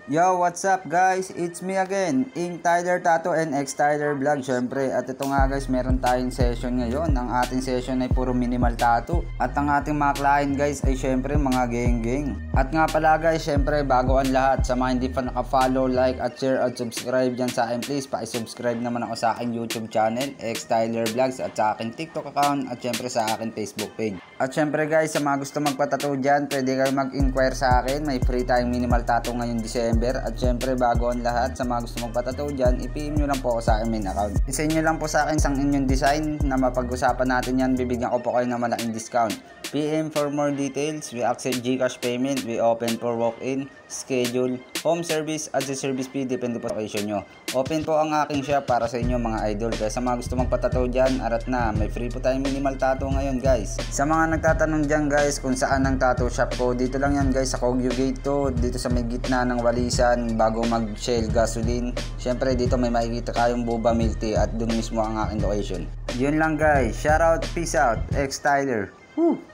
Yo, what's up guys? It's me again, Ink Tyler Tattoo and X Tyler Vlog syempre. At ito nga guys, meron tayong session ngayon. Ang ating session ay puro minimal tattoo. At ang ating mga client guys ay syempre mga geng-geng. At nga pala guys, syempre bago ang lahat, sa mga hindi pa naka-follow, like at share at subscribe dyan sa akin, please paki-subscribe naman ako sa aking YouTube channel, X Tyler Vlogs, at sa aking TikTok account, at syempre sa aking Facebook page. At syempre guys, sa mga gusto magpatattoo dyan, pwede kayo mag-inquire sa akin. May free tayong minimal tattoo ngayong December. At syempre bago ang lahat, sa mga gusto magpatattoo dyan, i-PM nyo lang po ako sa aking main account. Isend nyo lang po sa akin isang inyong design na mapag-usapan natin yan, bibigyan ko po kayo ng malaking discount. PM for more details. We accept GCash payment, we open for walk-in, schedule, home service, at the service fee, depende po sa location nyo. Open po ang aking shop para sa inyo mga idol. Kaya sa mga gusto magpatattoo dyan, arat na, may free po tayong minimal tattoo ngayon guys. Sa mga nagtatanong dyan guys kung saan ang tattoo shop ko, dito lang yan guys sa Kogyo Gate 2, dito sa may gitna ng Walisan bago mag-Shell gasoline. Syempre dito may makikita kayong Boba Milk Tea at dun mismo ang aking location. Yun lang guys, shout out, peace out, X Tyler. Woo!